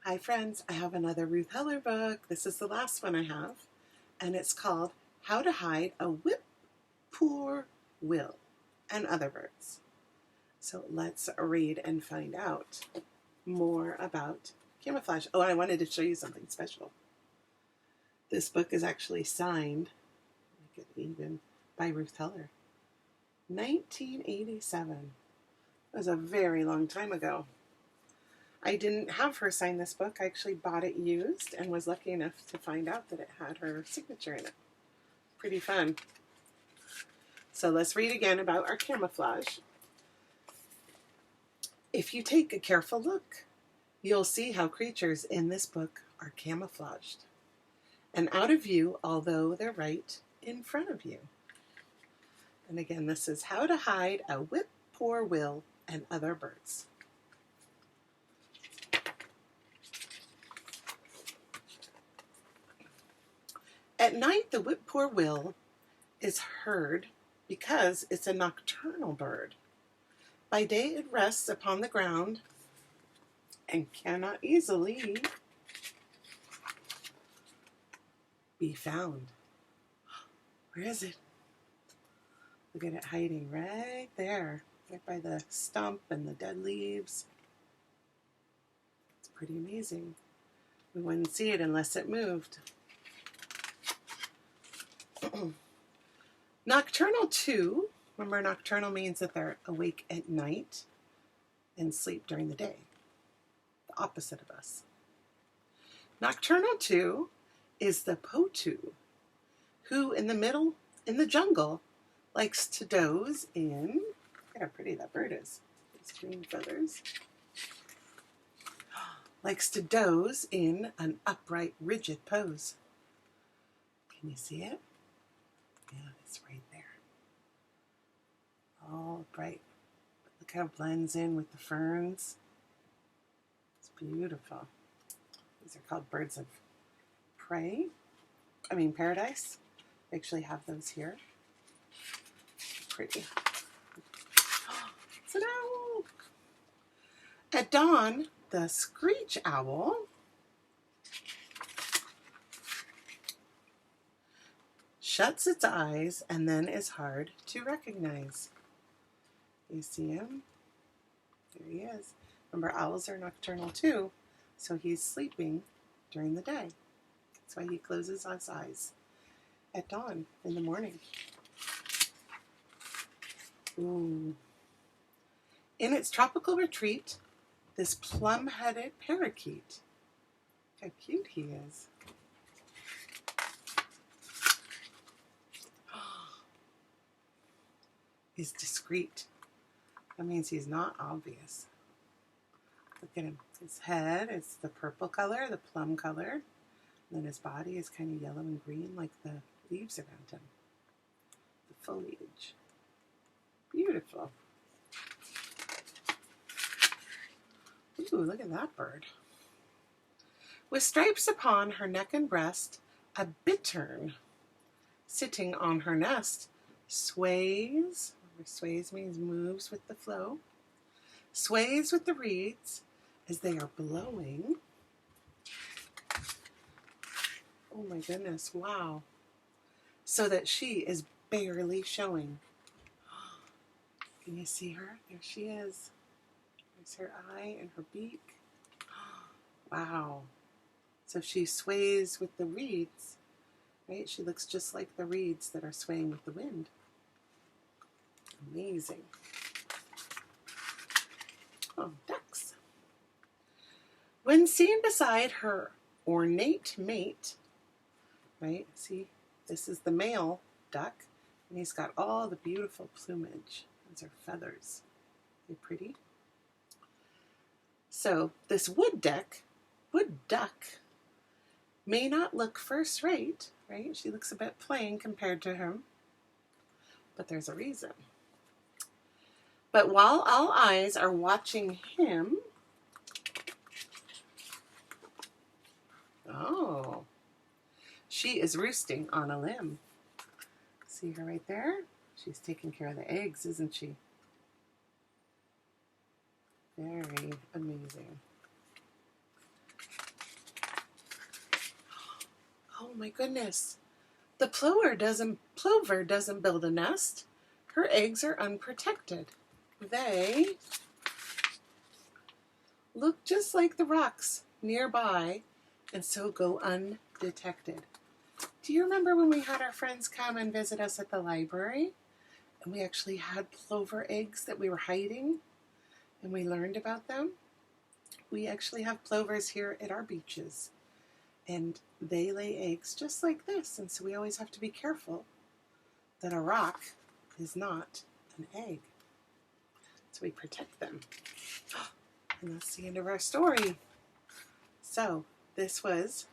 Hi friends, I have another Ruth Heller book. This is the last one I have, and it's called How to Hide a Whip Poor Will and Other Birds. So let's read and find out more about camouflage. Oh, I wanted to show you something special. This book is actually signed, like it even, by Ruth Heller. 1987. It was a very long time ago. I didn't have her sign this book. I actually bought it used and was lucky enough to find out that it had her signature in it. Pretty fun. So let's read again about our camouflage. If you take a careful look, you'll see how creatures in this book are camouflaged and out of view, although they're right in front of you. And again, this is How to Hide a Whip Poor Will and Other Birds. At night, the whippoorwill is heard because it's a nocturnal bird. By day, it rests upon the ground and cannot easily be found. Where is it? Look at it hiding right there, right by the stump and the dead leaves. It's pretty amazing. We wouldn't see it unless it moved. Nocturnal too. Remember, nocturnal means that they're awake at night and sleep during the day. The opposite of us. Nocturnal too is the potu, who in the jungle, likes to doze in, look at how pretty that bird is, these green feathers, likes to doze in an upright, rigid pose. Can you see it? Yeah, it's right there. All bright. Look how it blends in with the ferns. It's beautiful. These are called birds of paradise. They actually have those here. Pretty. It's an owl. At dawn, the screech owl shuts its eyes and then is hard to recognize. You see him? There he is. Remember, owls are nocturnal too, so he's sleeping during the day. That's why he closes his eyes at dawn in the morning. Ooh. In its tropical retreat, this plum-headed parakeet, how cute he is. He's discreet. That means he's not obvious. Look at him. His head is the purple color, the plum color. And then his body is kind of yellow and green like the leaves around him. The foliage. Beautiful. Ooh, look at that bird. With stripes upon her neck and breast, a bittern sitting on her nest sways. Sways means moves with the flow. Sways with the reeds as they are blowing. Oh my goodness, wow. So that she is barely showing. Can you see her? There she is. There's her eye and her beak. Wow. So she sways with the reeds, right? She looks just like the reeds that are swaying with the wind. Amazing. Oh, ducks. When seen beside her ornate mate, right? See, this is the male duck, and he's got all the beautiful plumage. Those are feathers. They're pretty. So this wood duck may not look first rate, right? She looks a bit plain compared to him, but there's a reason. But while all eyes are watching him, oh, she is roosting on a limb. See her right there? She's taking care of the eggs, isn't she? Very amazing. my goodness. The plover doesn't build a nest. Her eggs are unprotected. They look just like the rocks nearby and so go undetected. Do you remember when we had our friends come and visit us at the library and we actually had plover eggs that we were hiding and we learned about them? We actually have plovers here at our beaches and they lay eggs just like this, and so we always have to be careful that a rock is not an egg. So we protect them. And that's the end of our story. So this was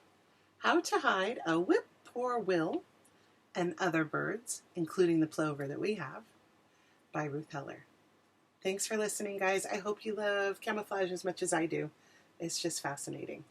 How to Hide a Whippoorwill and Other Birds, including the plover that we have, by Ruth Heller. Thanks for listening, guys. I hope you love camouflage as much as I do. It's just fascinating.